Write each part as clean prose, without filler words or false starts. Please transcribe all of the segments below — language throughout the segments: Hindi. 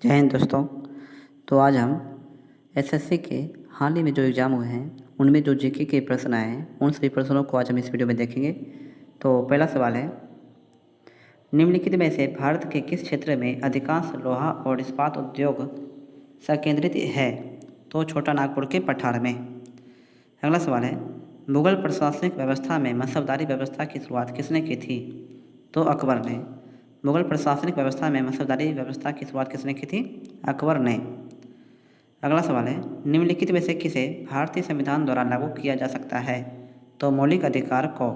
जय हिंद दोस्तों। तो आज हम एसएससी के हाल ही में जो एग्ज़ाम हुए हैं उनमें जो जीके के प्रश्न आए हैं उन सभी प्रश्नों को आज हम इस वीडियो में देखेंगे। तो पहला सवाल है, निम्नलिखित में से भारत के किस क्षेत्र में अधिकांश लोहा और इस्पात उद्योग संकेंद्रित है? तो छोटा नागपुर के पठार में। अगला सवाल है, मुगल प्रशासनिक व्यवस्था में मसबदारी व्यवस्था की शुरुआत किसने की थी? तो अकबर ने। मुगल प्रशासनिक व्यवस्था में मसबदारी व्यवस्था की शुरुआत किसने की थी? अकबर ने। अगला सवाल है, निम्नलिखित में से किसे भारतीय संविधान द्वारा लागू किया जा सकता है? तो मौलिक अधिकार को।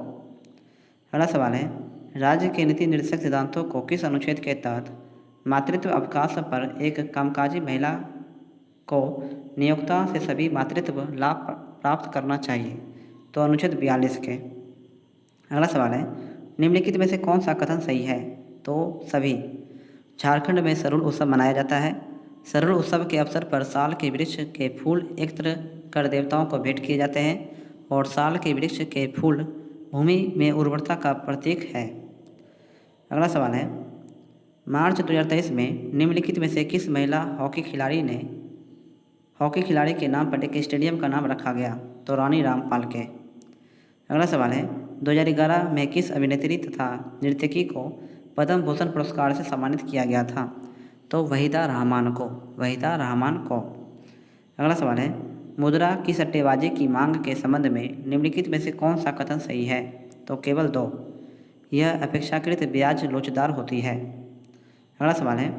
अगला सवाल है, राज्य के नीति निर्देशक सिद्धांतों को किस अनुच्छेद के तहत मातृत्व अवकाश पर एक कामकाजी महिला को नियोक्ता से सभी मातृत्व लाभ प्राप्त करना चाहिए? तो अनुच्छेद 42 के। अगला सवाल है, निम्नलिखित में से कौन सा कथन सही है? तो सभी। झारखंड में सरुल उत्सव मनाया जाता है। सरुल उत्सव के अवसर पर साल के वृक्ष के फूल एकत्र कर देवताओं को भेंट किए जाते हैं और साल के वृक्ष के फूल भूमि में उर्वरता का प्रतीक है। अगला सवाल है, मार्च 2023 में निम्नलिखित में से किस महिला हॉकी खिलाड़ी के नाम पर एक स्टेडियम का नाम रखा गया? तो रानी रामपाल के। अगला सवाल है, 2011 में किस अभिनेत्री तथा नर्तकी को पद्म भूषण पुरस्कार से सम्मानित किया गया था? तो वहीदा रहमान को। अगला सवाल है, मुद्रा की सट्टेबाजी की मांग के संबंध में निम्नलिखित में से कौन सा कथन सही है? तो केवल दो। यह अपेक्षाकृत ब्याज लोचदार होती है। अगला सवाल है,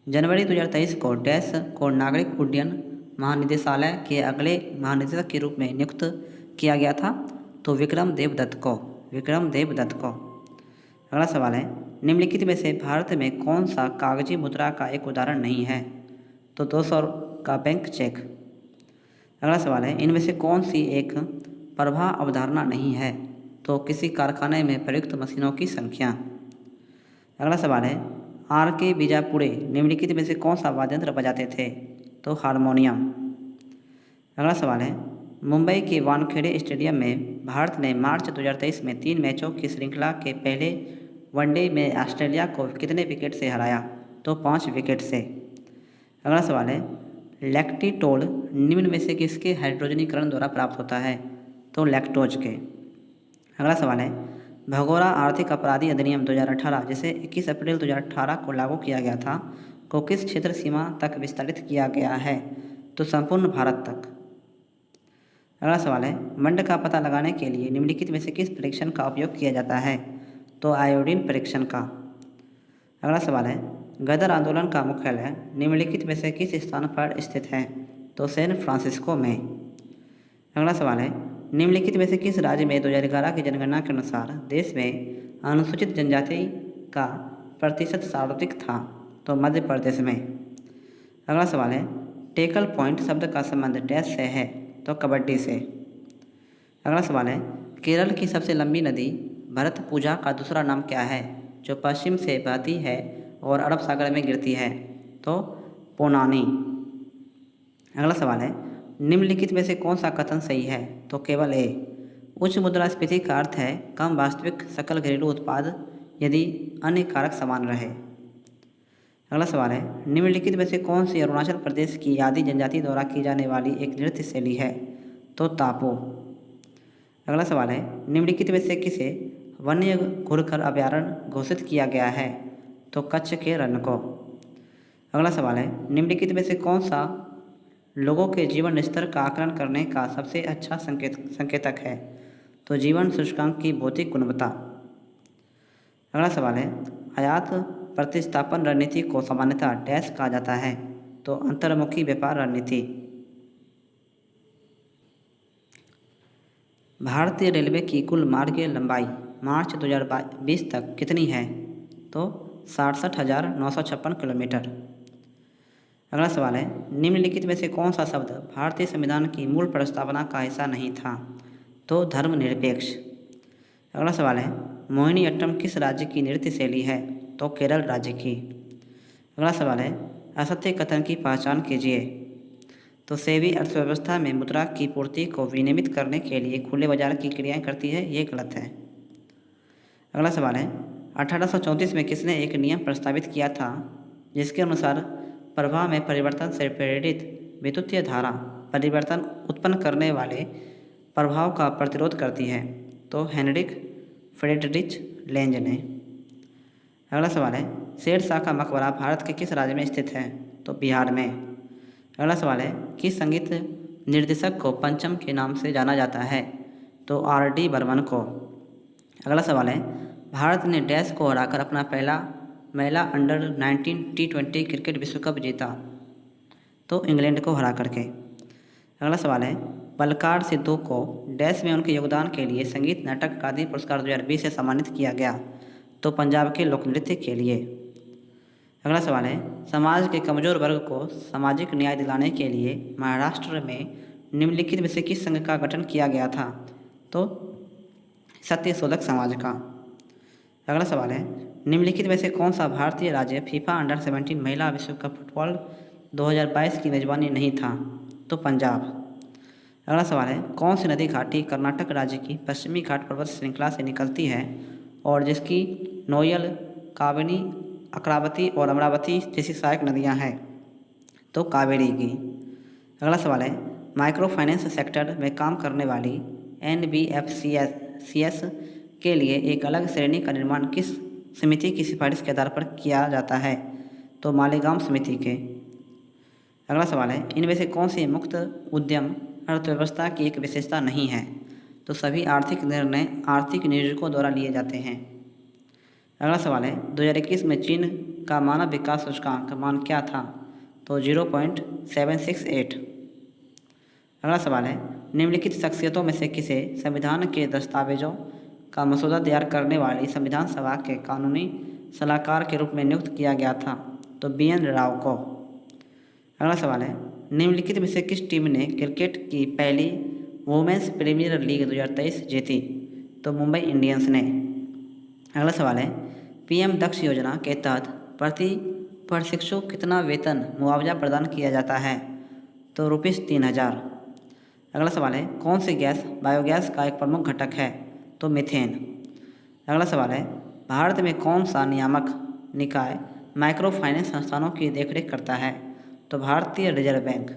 जनवरी 2023 को डैश को नागरिक उड्डयन महानिदेशालय के अगले महानिदेशक के रूप में नियुक्त किया गया था? तो विक्रम देवदत्त को। अगला सवाल है, निम्नलिखित में से भारत में कौन सा कागजी मुद्रा का एक उदाहरण नहीं है? तो 200 का बैंक चेक। अगला सवाल है, इनमें से कौन सी एक प्रभा अवधारणा नहीं है? तो किसी कारखाने में प्रयुक्त मशीनों की संख्या। अगला सवाल है, आर के बीजापुरे निम्नलिखित में से कौन सा वाद्य यंत्र बजाते थे? तो हारमोनियम। अगला सवाल है, मुंबई के वानखेड़े स्टेडियम में भारत ने मार्च 2023 में 3 मैचों की श्रृंखला के पहले वनडे में ऑस्ट्रेलिया को कितने विकेट से हराया? तो 5 विकेट से। अगला सवाल है, लैक्टिटोल निम्न में से किसके हाइड्रोजनीकरण द्वारा प्राप्त होता है? तो लैक्टोज के। अगला सवाल है, भगोड़ा आर्थिक अपराधी अधिनियम 2018 जिसे 21 अप्रैल 2018 को लागू किया गया था को किस क्षेत्र सीमा तक विस्तारित किया गया है? तो संपूर्ण भारत तक। अगला सवाल है, मंड का पता लगाने के लिए निम्नलिखित में से किस परीक्षण का उपयोग किया जाता है? तो आयोडीन परीक्षण का। अगला सवाल है, गदर आंदोलन का मुख्यालय निम्नलिखित में से किस स्थान पर स्थित है? तो सैन फ्रांसिस्को में। अगला सवाल है, निम्नलिखित में से किस राज्य में 2011 की जनगणना के अनुसार देश में अनुसूचित जनजाति का प्रतिशत सर्वाधिक था? तो मध्य प्रदेश में। अगला सवाल है, टेकल पॉइंट शब्द का संबंध डैश से है? तो कबड्डी से। अगला सवाल है, केरल की सबसे लंबी नदी भरतपुझा का दूसरा नाम क्या है जो पश्चिम से बहती है और अरब सागर में गिरती है? तो पोनानी। अगला सवाल है, निम्नलिखित में से कौन सा कथन सही है? तो केवल ए। उच्च मुद्रास्फीति का अर्थ है कम वास्तविक सकल घरेलू उत्पाद यदि अन्य कारक समान रहे। अगला सवाल है, निम्नलिखित में से कौन सी अरुणाचल प्रदेश की आदि जनजाति द्वारा की जाने वाली एक नृत्य शैली है? तो तापो। अगला सवाल है, निम्नलिखित में से किसे वन्य घुरखर अभयारण्य घोषित किया गया है? तो कच्छ के रण को। अगला सवाल है, निम्नलिखित में से कौन सा लोगों के जीवन स्तर का आकलन करने का सबसे अच्छा संकेतक है? तो जीवन सूचकांक की भौतिक गुणवत्ता। अगला सवाल है, आयात प्रतिस्थापन रणनीति को सामान्यतः डैश कहा जाता है? तो अंतर्मुखी व्यापार रणनीति। भारतीय रेलवे की कुल मार्गीय लंबाई मार्च 2020 तक कितनी है? तो 67,956 किलोमीटर। अगला सवाल है, निम्नलिखित में से कौन सा शब्द भारतीय संविधान की मूल प्रस्तावना का हिस्सा नहीं था? तो धर्मनिरपेक्ष। अगला सवाल है, मोहिनीअट्टम किस राज्य की नृत्य शैली है? तो केरल राज्य की। अगला सवाल है, असत्य कथन की पहचान कीजिए। तो सेबी अर्थव्यवस्था में मुद्रा की पूर्ति को विनियमित करने के लिए खुले बाजार की क्रियाएं करती है, ये गलत है। अगला सवाल है, 1834 में किसने एक नियम प्रस्तावित किया था जिसके अनुसार प्रवाह में परिवर्तन से प्रेरित विद्युतीय धारा परिवर्तन उत्पन्न करने वाले प्रभाव का प्रतिरोध करती है। तो हेनरिक फ्रेडरिच लेंज ने। अगला सवाल है, शेरशाह का मकबरा भारत के किस राज्य में स्थित है? तो बिहार में। अगला सवाल है, किस संगीत निर्देशक को पंचम के नाम से जाना जाता है? तो R.D. बर्मन को। अगला सवाल है, भारत ने डैश को हराकर अपना पहला महिला अंडर-19 T20 क्रिकेट विश्व कप जीता? तो इंग्लैंड को हरा करके। अगला सवाल है, बलकार सिद्धू को डैश में उनके योगदान के लिए संगीत नाटक अकादमी पुरस्कार 2020 से सम्मानित किया गया? तो पंजाब के लोक नृत्य के लिए। अगला सवाल है, समाज के कमजोर वर्ग को सामाजिक न्याय दिलाने के लिए महाराष्ट्र में निम्नलिखित में से किस संघ का गठन किया गया था? तो सत्यशोधक समाज का। अगला सवाल है, निम्नलिखित में से कौन सा भारतीय राज्य फीफा अंडर-17 महिला विश्व कप फुटबॉल 2022 की मेजबानी नहीं था? तो पंजाब। अगला सवाल है, कौन सी नदी घाटी कर्नाटक राज्य की पश्चिमी घाट पर्वत श्रृंखला से निकलती है और जिसकी नोयल, काबिनी, अक्रावती और अमरावती जैसी सहायक नदियां हैं? तो कावेरी की। अगला सवाल है, माइक्रो फाइनेंस सेक्टर में काम करने वाली NBFCS के लिए एक अलग श्रेणी का निर्माण किस समिति की सिफारिश के आधार पर किया जाता है? तो मालेगांव समिति के। अगला सवाल है, इनमें से कौन सी मुक्त उद्यम अर्थव्यवस्था की एक विशेषता नहीं है? तो सभी आर्थिक निर्णय आर्थिक नियोजकों द्वारा लिए जाते हैं। अगला सवाल है, 2021 में चीन का मानव विकास सूचकांक मान क्या था? तो 0.768। अगला सवाल है, निम्नलिखित शख्सियतों में से किसे संविधान के दस्तावेजों का मसौदा तैयार करने वाली संविधान सभा के कानूनी सलाहकार के रूप में नियुक्त किया गया था? तो BN राव को। अगला सवाल है, निम्नलिखित में से किस टीम ने क्रिकेट की पहली वुमेन्स प्रीमियर लीग 2023 जीती? तो मुंबई इंडियंस ने। अगला सवाल है, PM दक्ष योजना के तहत प्रति प्रशिक्षु कितना वेतन मुआवजा प्रदान किया जाता है? तो ₹3000। अगला सवाल है, कौन सी गैस बायोगैस का एक प्रमुख घटक है? तो मीथेन। अगला सवाल है, भारत में कौन सा नियामक निकाय माइक्रो फाइनेंस संस्थानों की देखरेख करता है? तो भारतीय रिजर्व बैंक।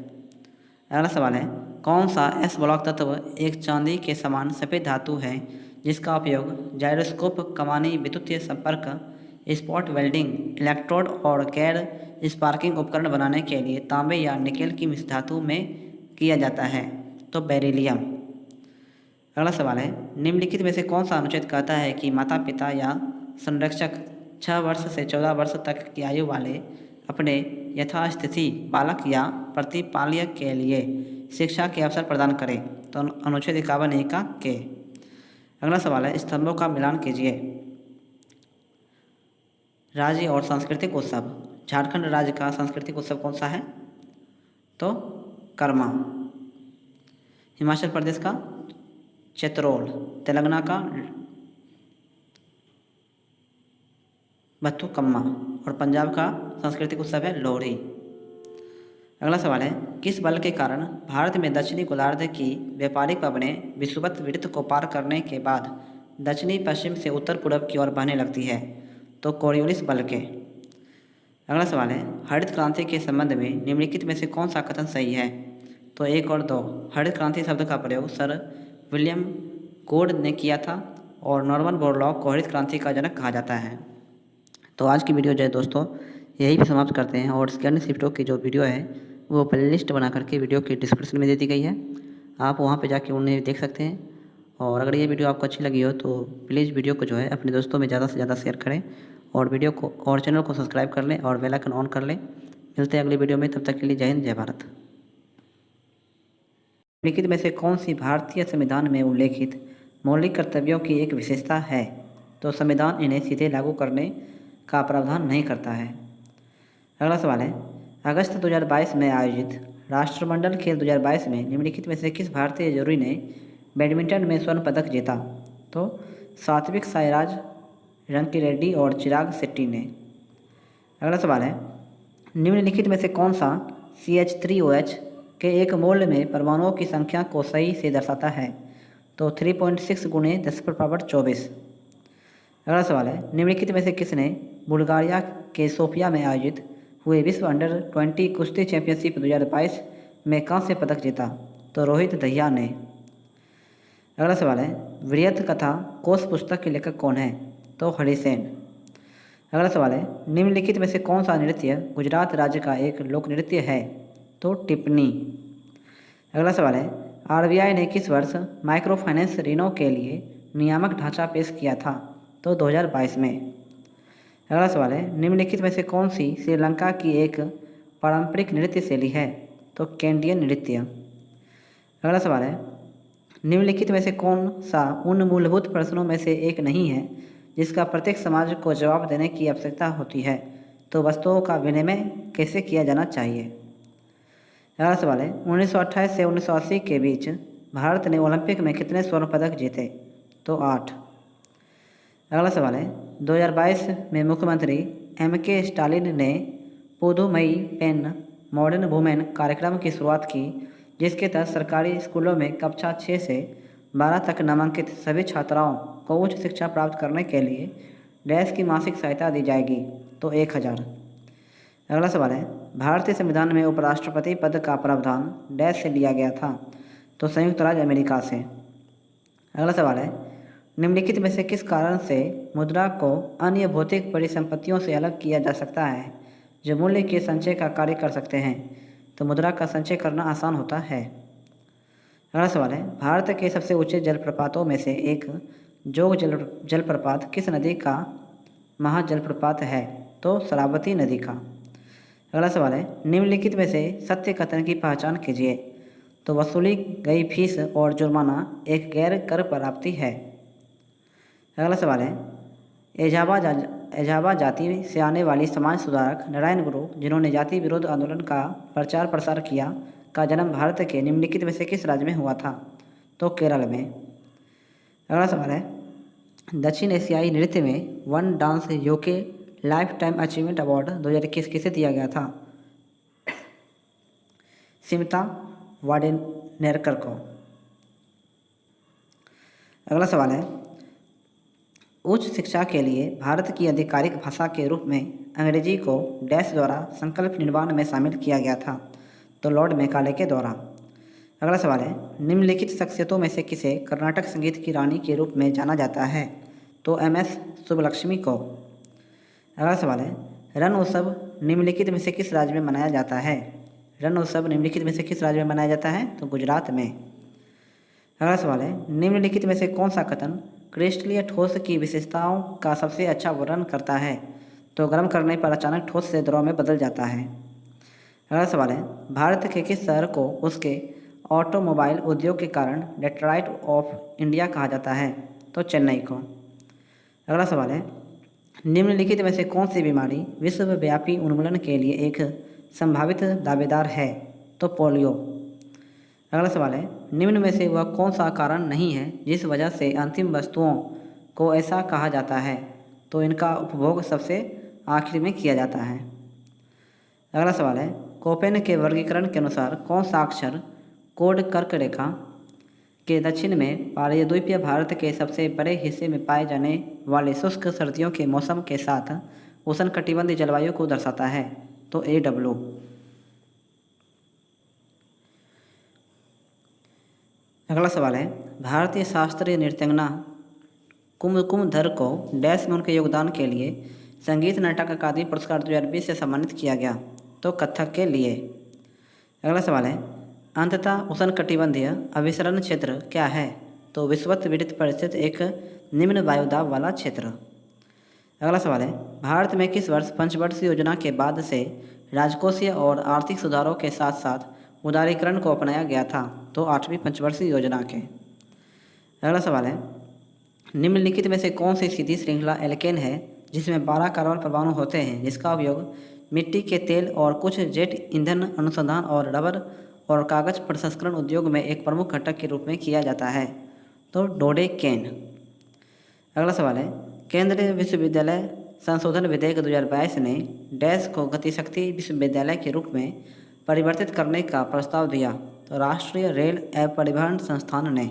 अगला सवाल है, कौन सा S ब्लॉक तत्व एक चांदी के समान सफ़ेद धातु है जिसका उपयोग जायरोस्कोप, कमानी, विद्युतीय संपर्क, स्पॉट वेल्डिंग, इलेक्ट्रोड और गैर स्पार्किंग उपकरण बनाने के लिए तांबे या निकेल की मिश्र धातु में किया जाता है? तो बेरिलियम। अगला सवाल है, निम्नलिखित में से कौन सा अनुच्छेद कहता है कि माता पिता या संरक्षक 6 वर्ष से 14 वर्ष तक की आयु वाले अपने यथास्थिति बालक या प्रतिपालक के लिए शिक्षा के अवसर प्रदान करें? तो अनुच्छेद 51 का के। अगला सवाल है, स्तंभों का मिलान कीजिए। राज्य और सांस्कृतिक उत्सव। झारखंड राज्य का सांस्कृतिक उत्सव कौन सा है? तो कर्मा। हिमाचल प्रदेश का चैत्रोल, तेलंगाना का बथुकम्मा और पंजाब का सांस्कृतिक उत्सव है लोहड़ी। अगला सवाल है, किस बल के कारण भारत में दक्षिणी गोलार्ध की व्यापारिक पवनें विषुवत वृत्त को पार करने के बाद दक्षिणी पश्चिम से उत्तर पूर्व की ओर बहने लगती है? तो कोरियोलिस बल के। अगला सवाल है, हरित क्रांति के संबंध में निम्नलिखित में से कौन सा कथन सही है? तो 1 और 2। हरित क्रांति शब्द का प्रयोग सर विलियम कोड ने किया था और नॉर्मन बोरलॉग को हरित क्रांति का जनक कहा जाता है। तो आज की वीडियो जो है दोस्तों यही पे समाप्त करते हैं और इसके अन्य शिफ्टों की जो वीडियो है वो प्लेलिस्ट बना करके वीडियो के डिस्क्रिप्शन में दे दी गई है, आप वहाँ पे जाके उन्हें देख सकते हैं। और अगर ये वीडियो आपको अच्छी लगी हो तो प्लीज़ वीडियो को जो है अपने दोस्तों में ज़्यादा से ज़्यादा शेयर करें और वीडियो को और चैनल को सब्सक्राइब कर लें और बेल आइकन ऑन कर लें। मिलते हैं अगली वीडियो में, तब तक के लिए जय हिंद, जय भारत। निम्नलिखित में से कौन सी भारतीय संविधान में उल्लेखित मौलिक कर्तव्यों की एक विशेषता है? तो संविधान इन्हें सीधे लागू करने का प्रावधान नहीं करता है। अगला सवाल है, अगस्त 2022 में आयोजित राष्ट्रमंडल खेल 2022 में निम्नलिखित में से किस भारतीय जोड़ी ने बैडमिंटन में स्वर्ण पदक जीता? तो सात्विक साईराज रंकी रेड्डी और चिराग शेट्टी ने। अगला सवाल है, निम्नलिखित में से कौन सा CH3OH के एक मोल में परमाणुओं की संख्या को सही से दर्शाता है? तो 3.6 गुणे 10⁻24। अगला सवाल है, निम्नलिखित में से किसने बुल्गारिया के सोफिया में आयोजित हुए विश्व अंडर 20 कुश्ती चैंपियनशिप 2022 में कांस्य पदक जीता? तो रोहित दहिया ने। अगला सवाल है, वृहत कथा कोश पुस्तक के लेखक कौन है? तो हरिसेन। अगला सवाल है, निम्नलिखित में से कौन सा नृत्य गुजरात राज्य का एक लोक नृत्य है? तो टिप्पणी। अगला सवाल है, आरबीआई ने किस वर्ष माइक्रो फाइनेंस ऋणों के लिए नियामक ढांचा पेश किया था? तो 2022 में। अगला सवाल है, निम्नलिखित में से कौन सी श्रीलंका की एक पारंपरिक नृत्य शैली है? तो केंडियन नृत्य। अगला सवाल है, निम्नलिखित में से कौन सा उन मूलभूत प्रश्नों में से एक नहीं है जिसका प्रत्येक समाज को जवाब देने की आवश्यकता होती है? तो वस्तुओं का विनिमय कैसे किया जाना चाहिए? अगला सवाल है, 1928 से 1980 के बीच भारत ने ओलंपिक में कितने स्वर्ण पदक जीते? तो 8। अगला सवाल है, 2022 में मुख्यमंत्री M.K. स्टालिन ने पुदुमई पेन मॉडर्न वुमेन कार्यक्रम की शुरुआत की, जिसके तहत सरकारी स्कूलों में कक्षा 6 से 12 तक नामांकित सभी छात्राओं को उच्च शिक्षा प्राप्त करने के लिए डैश की मासिक सहायता दी जाएगी। तो 1000। अगला सवाल है, भारतीय संविधान में उपराष्ट्रपति पद का प्रावधान डैश से लिया गया था? तो संयुक्त राज्य अमेरिका से। अगला सवाल है, निम्नलिखित में से किस कारण से मुद्रा को अन्य भौतिक परिसंपत्तियों से अलग किया जा सकता है जो मूल्य के संचय का कार्य कर सकते हैं? तो मुद्रा का संचय करना आसान होता है। अगला सवाल है, भारत के सबसे ऊंचे जलप्रपातों में से एक जोग जलप्रपात किस नदी का महाजलप्रपात है? तो शरावती नदी का। अगला सवाल है, निम्नलिखित में से सत्य कथन की पहचान कीजिए। तो वसूली गई फीस और जुर्माना एक गैर कर प्राप्ति है। अगला सवाल है, एजाबा जाति से आने वाली समाज सुधारक नारायण गुरु, जिन्होंने जाति विरोध आंदोलन का प्रचार प्रसार किया, का जन्म भारत के निम्नलिखित में से किस राज्य में हुआ था? तो केरल में। अगला सवाल है, दक्षिण एशियाई नृत्य में one dance UK life time achievement award 2021 किसे दिया गया था? सिमता वाडेनेरकर को। अगला सवाल है, उच्च शिक्षा के लिए भारत की आधिकारिक भाषा के रूप में अंग्रेजी को डैश द्वारा संकल्प निर्माण में शामिल किया गया था? तो लॉर्ड मैकाले के द्वारा। अगला सवाल है, निम्नलिखित शख्सियतों में से किसे कर्नाटक संगीत की रानी के रूप में जाना जाता है? तो MS सुब्बलक्ष्मी को। अगला सवाल है, रण उत्सव निम्नलिखित में से किस राज्य में मनाया जाता है? रण उत्सव निम्नलिखित में से किस राज्य में मनाया जाता है? तो गुजरात में। अगला सवाल है, निम्नलिखित में से कौन सा कथन क्रिस्टलीय ठोस की विशेषताओं का सबसे अच्छा वर्णन करता है? तो गर्म करने पर अचानक ठोस से द्रव में बदल जाता है। अगला सवाल है, भारत के किस शहर को उसके ऑटोमोबाइल उद्योग के कारण डेट्रॉइट ऑफ इंडिया कहा जाता है? तो चेन्नई को। अगला सवाल है, निम्नलिखित में से कौन सी बीमारी विश्वव्यापी उन्मूलन के लिए एक संभावित दावेदार है? तो पोलियो। अगला सवाल है, निम्न में से वह कौन सा कारण नहीं है जिस वजह से अंतिम वस्तुओं को ऐसा कहा जाता है? तो इनका उपभोग सबसे आखिर में किया जाता है। अगला सवाल है, कोपेन के वर्गीकरण के अनुसार कौन सा अक्षर कोड कर्क रेखा के दक्षिण में पारद्वीपीय भारत के सबसे बड़े हिस्से में पाए जाने वाले शुष्क सर्दियों के मौसम के साथ उष्णकटिबंधीय जलवायु को दर्शाता है? तो AW। अगला सवाल है, भारतीय शास्त्रीय नृत्यांगना कुमकुमधर को डैश में उनके योगदान के लिए संगीत नाटक अकादमी पुरस्कार 2020 से सम्मानित किया गया? तो कथक के लिए। अगला सवाल है, अंततः उष्णकटिबंधीय अभिसरण क्षेत्र क्या है? तो विषुवत विकृत परिस्थित एक निम्न वायुदाब वाला क्षेत्र। अगला सवाल है, भारत में किस वर्ष पंचवर्षीय योजना के बाद से राजकोषीय और आर्थिक सुधारों के साथ साथ उदारीकरण को अपनाया गया था? तो 8वीं पंचवर्षीय योजना के। अगला सवाल है, निम्नलिखित में से कौन सी सीधी श्रृंखला एल्केन है जिसमें 12 कार्बन परमाणु होते हैं, जिसका उपयोग मिट्टी के तेल और कुछ जेट ईंधन अनुसंधान और रबर और कागज प्रसंस्करण उद्योग में एक प्रमुख घटक के रूप में किया जाता है? तो डोडेकेन। अगला सवाल है, केंद्रीय विश्वविद्यालय संशोधन विधेयक 2022 ने डैश को गतिशक्ति विश्वविद्यालय के रूप में परिवर्तित करने का प्रस्ताव दिया? तो राष्ट्रीय रेल एवं परिवहन संस्थान ने।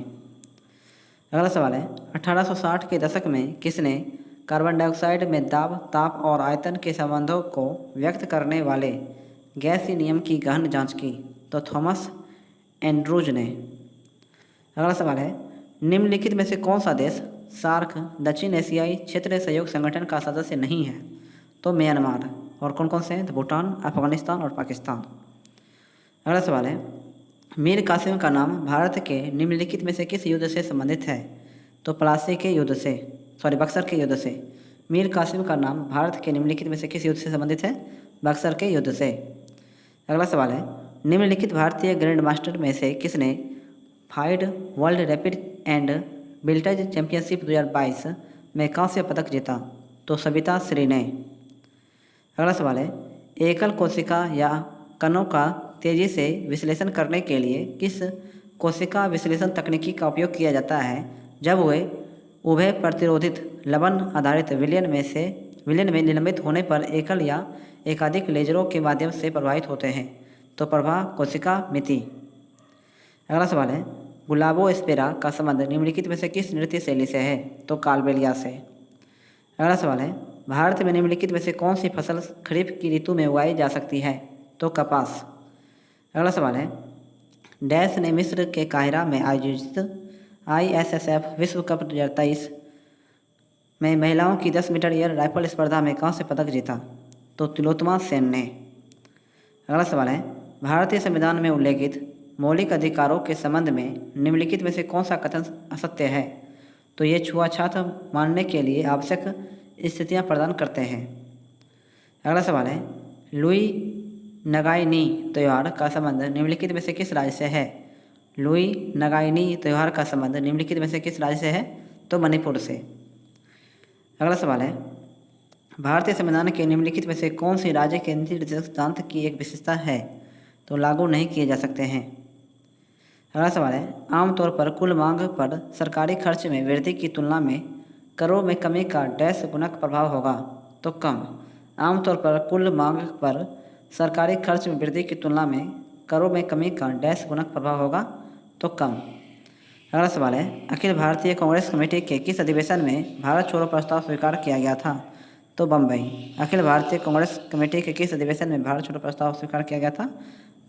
अगला सवाल है, 1860 के दशक में किसने कार्बन डाइऑक्साइड में दाब, ताप और आयतन के संबंधों को व्यक्त करने वाले गैसीय नियम की गहन जांच की? तो थॉमस एंड्रूज ने। अगला सवाल है, निम्नलिखित में से कौन सा देश सार्क दक्षिण एशियाई क्षेत्रीय सहयोग संगठन का सदस्य नहीं है? तो म्यांमार। और कौन कौन से हैं? तो भूटान, अफगानिस्तान और पाकिस्तान। अगला सवाल है, मीर कासिम का नाम भारत के निम्नलिखित में से किस युद्ध से संबंधित है? तो प्लासी के युद्ध से, बक्सर के युद्ध से। मीर कासिम का नाम भारत के निम्नलिखित में से किस युद्ध से संबंधित है? बक्सर के युद्ध से। अगला सवाल है, निम्नलिखित भारतीय ग्रैंड मास्टर में से किसने FIDE world rapid and blitz championship 2022 में कांस्य पदक जीता? तो सविता श्री ने। अगला सवाल है, एकल कोशिका या कणों का तेजी से विश्लेषण करने के लिए किस कोशिका विश्लेषण तकनीकी का उपयोग किया जाता है जब वे उभय प्रतिरोधित लवण आधारित विलयन में निलंबित होने पर एकल या एकाधिक लेजरों के माध्यम से प्रभावित होते हैं? तो प्रभा कोशिका मिति। अगला सवाल है, गुलाबोस्पेरा का संबंध निम्नलिखित में से किस नृत्य शैली से है? तो कालबेलिया से। अगला सवाल है, भारत में निम्नलिखित में से कौन सी फसल खरीफ की ऋतु में उगाई जा सकती है? तो कपास। अगला सवाल है, डैश ने मिस्र के काहिरा में आयोजित ISSF विश्व कप 2023 में महिलाओं की 10 मीटर एयर राइफल स्पर्धा में कांस्य पदक जीता? तो तिलोत्तमा सेन ने। अगला सवाल है, भारतीय संविधान में उल्लेखित मौलिक अधिकारों के संबंध में निम्नलिखित में से कौन सा कथन असत्य है? तो ये छुआछूत मानने के लिए आवश्यक स्थितियां प्रदान करते हैं। अगला सवाल है, लुई नगाइनी त्यौहार का संबंध निम्नलिखित में से किस राज्य से है? लुई नगाइनी त्यौहार का संबंध निम्नलिखित में से किस राज्य से है? तो मणिपुर से। अगला सवाल है, भारतीय संविधान के निम्नलिखित में से कौन सी राज्य केंद्रीय सिद्धांत की एक विशेषता है? तो लागू नहीं किए जा सकते हैं। अगला सवाल है, आमतौर पर कुल मांग पर सरकारी खर्च में वृद्धि की तुलना में करों में कमी का डैश गुणक प्रभाव होगा? तो कम। आमतौर पर कुल मांग पर सरकारी खर्च में वृद्धि की तुलना में करों में कमी का डैश गुणक प्रभाव होगा? तो कम। अगला सवाल है, अखिल भारतीय कांग्रेस कमेटी के किस अधिवेशन में भारत छोड़ो प्रस्ताव स्वीकार किया गया था? तो बम्बई। अखिल भारतीय कांग्रेस कमेटी के किस अधिवेशन में भारत छोड़ो प्रस्ताव स्वीकार किया गया था?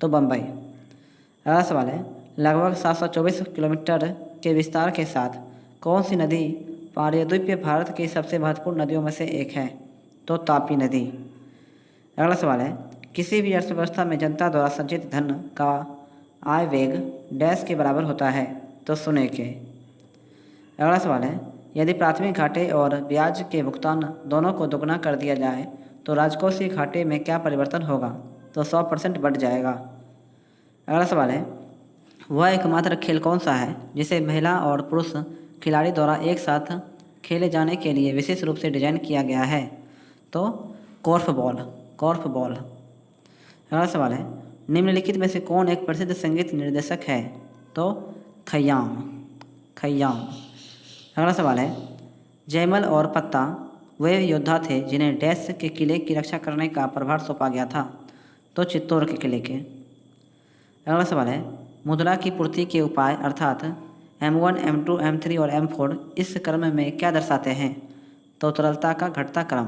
तो बम्बई। अगला सवाल है, लगभग 724 किलोमीटर के विस्तार के साथ कौन सी नदी प्रायद्वीपीय भारत की सबसे महत्वपूर्ण नदियों में से एक है? तो तापी नदी। अगला सवाल है, किसी भी अर्थव्यवस्था में जनता द्वारा संचित धन का आय वेग डैश के बराबर होता है? तो शून्य के। अगला सवाल है, यदि प्राथमिक घाटे और ब्याज के भुगतान दोनों को दोगुना कर दिया जाए तो राजकोषीय घाटे में क्या परिवर्तन होगा? तो 100% बढ़ जाएगा। अगला सवाल है, वह एकमात्र खेल कौन सा है जिसे महिला और पुरुष खिलाड़ी द्वारा एक साथ खेले जाने के लिए विशेष रूप से डिजाइन किया गया है? तो कॉर्फबॉल। अगला सवाल है, निम्नलिखित में से कौन एक प्रसिद्ध संगीत निर्देशक है? तो खय्याम। अगला सवाल है, जयमल और पत्ता वे योद्धा थे जिन्हें डैश के किले की रक्षा करने का प्रभार सौंपा गया था? तो चित्तौड़ के किले के। अगला सवाल है, मुद्रा की पूर्ति के उपाय अर्थात M1, M2, M3 और M4 इस क्रम में क्या दर्शाते हैं? तो तरलता का घटता क्रम।